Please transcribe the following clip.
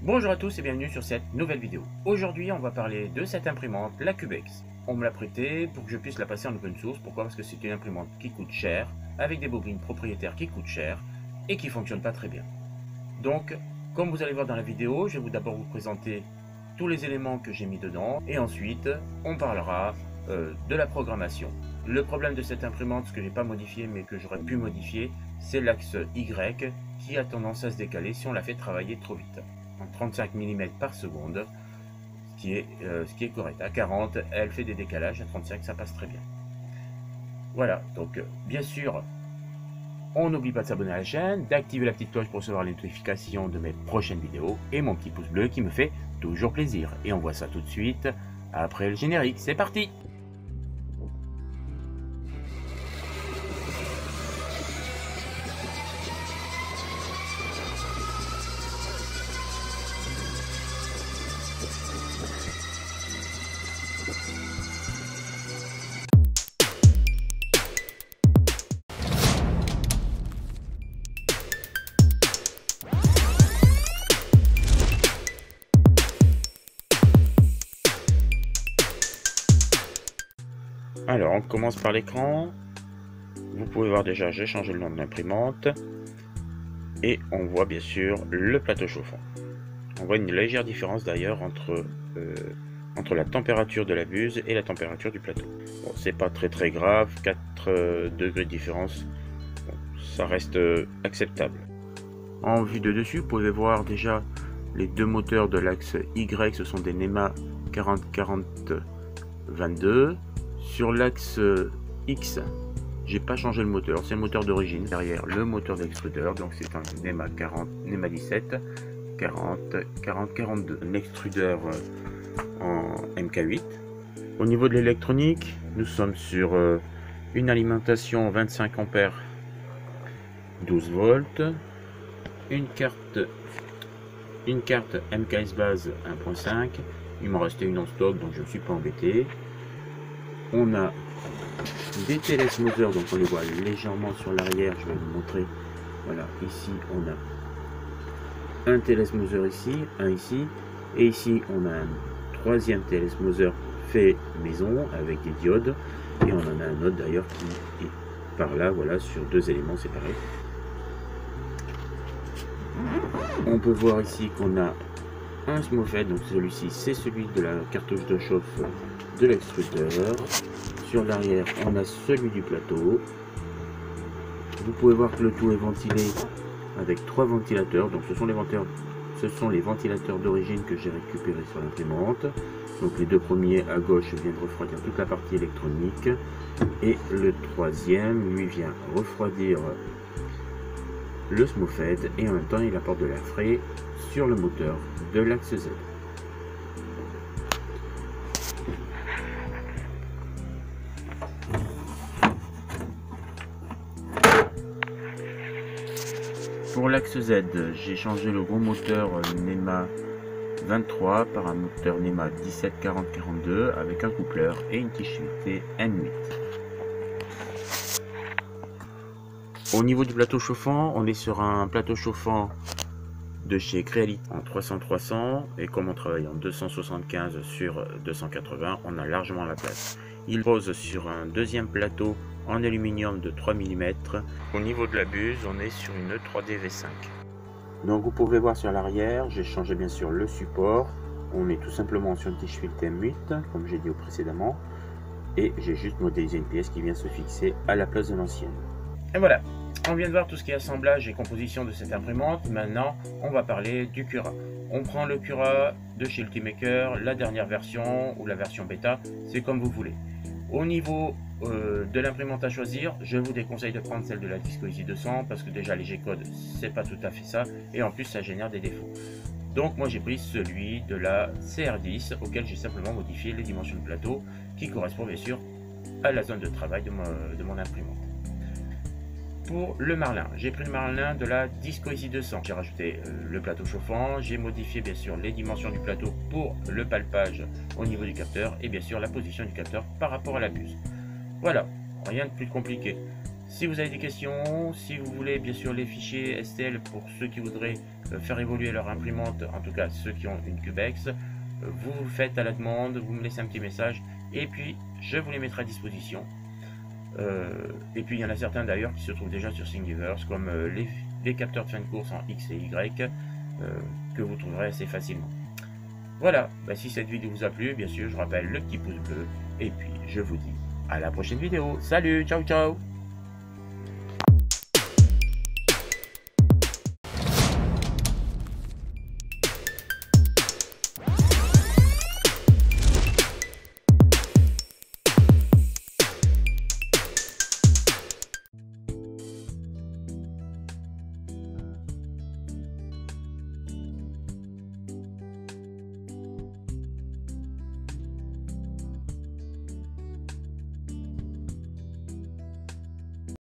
Bonjour à tous et bienvenue sur cette nouvelle vidéo. Aujourd'hui on va parler de cette imprimante, la Cubex. On me l'a prêtée pour que je puisse la passer en open source. Pourquoi? Parce que c'est une imprimante qui coûte cher, avec des bobines propriétaires qui coûtent cher et qui ne fonctionnent pas très bien. Donc, comme vous allez voir dans la vidéo, je vais d'abord vous présenter tous les éléments que j'ai mis dedans et ensuite on parlera de la programmation. Le problème de cette imprimante, ce que j'ai pas modifié mais que j'aurais pu modifier, c'est l'axe Y qui a tendance à se décaler si on la fait travailler trop vite. En 35 mm par seconde, ce qui est correct. À 40, elle fait des décalages, à 35, ça passe très bien. Voilà, donc bien sûr, on n'oublie pas de s'abonner à la chaîne, d'activer la petite cloche pour recevoir les notifications de mes prochaines vidéos et mon petit pouce bleu qui me fait toujours plaisir. Et on voit ça tout de suite après le générique. C'est parti! Alors, on commence par l'écran. Vous pouvez voir déjà, j'ai changé le nom de l'imprimante. Et on voit bien sûr le plateau chauffant. On voit une légère différence d'ailleurs entre la température de la buse et la température du plateau. Bon, c'est pas très grave, 4 degrés de différence, bon, ça reste acceptable. En vue de dessus, vous pouvez voir déjà les deux moteurs de l'axe Y, ce sont des NEMA 4040-22. Sur l'axe X, j'ai pas changé le moteur, c'est le moteur d'origine. Derrière le moteur d'extrudeur, donc c'est un NEMA 17 40-42. Un extrudeur en MK8. Au niveau de l'électronique, nous sommes sur une alimentation 25 ampères 12 volts, une carte MKS base 1.5. Il m'en restait une en stock, donc je ne me suis pas embêté. On a des TLS moteurs, donc on les voit légèrement sur l'arrière, je vais vous montrer. Voilà, ici on a un TLS Mother ici, un ici, et ici on a un troisième TLS Mother fait maison avec des diodes, et on en a un autre d'ailleurs qui est par là, voilà, sur deux éléments séparés. On peut voir ici qu'on a un SMOFET, donc celui-ci c'est celui de la cartouche de chauffe de l'extrudeur. Sur l'arrière on a celui du plateau. Vous pouvez voir que le tout est ventilé avec 3 ventilateurs, donc ce sont les ventilateurs d'origine que j'ai récupérés sur l'imprimante. Donc les deux premiers à gauche viennent refroidir toute la partie électronique et le troisième lui vient refroidir le SMOFET et en même temps il apporte de l'air frais sur le moteur de l'axe Z. Pour l'axe Z, j'ai changé le gros moteur NEMA 23 par un moteur NEMA 1740-42 avec un coupleur et une tige filetée N8. Au niveau du plateau chauffant, on est sur un plateau chauffant de chez Creality en 300-300 et comme on travaille en 275 sur 280, on a largement la place. Il pose sur un deuxième plateau en aluminium de 3 mm. Au niveau de la buse, on est sur une 3D V5. Donc vous pouvez voir sur l'arrière, j'ai changé bien sûr le support. On est tout simplement sur une tige filetée M8, comme j'ai dit précédemment. Et j'ai juste modélisé une pièce qui vient se fixer à la place de l'ancienne. Et voilà, on vient de voir tout ce qui est assemblage et composition de cette imprimante. Maintenant, on va parler du Cura. On prend le Cura de chez Ultimaker, la dernière version ou la version bêta, c'est comme vous voulez. Au niveau de l'imprimante à choisir, je vous déconseille de prendre celle de la Disco Easy 200 parce que déjà les G-codes c'est pas tout à fait ça et en plus ça génère des défauts. Donc moi j'ai pris celui de la CR10 auquel j'ai simplement modifié les dimensions de plateau qui correspond bien sûr à la zone de travail de mon imprimante. Pour le Marlin, j'ai pris le Marlin de la Disco Easy 200. J'ai rajouté le plateau chauffant, j'ai modifié bien sûr les dimensions du plateau pour le palpage au niveau du capteur et bien sûr la position du capteur par rapport à la buse. Voilà, rien de plus compliqué. Si vous avez des questions, si vous voulez bien sûr les fichiers STL pour ceux qui voudraient faire évoluer leur imprimante, en tout cas ceux qui ont une Cubex, vous faites à la demande, vous me laissez un petit message et puis je vous les mettrai à disposition. Et puis il y en a certains d'ailleurs qui se trouvent déjà sur Thingiverse, comme les capteurs de fin de course en X et Y, que vous trouverez assez facilement. Voilà, si cette vidéo vous a plu, bien sûr je rappelle le petit pouce bleu, et puis je vous dis à la prochaine vidéo. Salut, ciao ciao.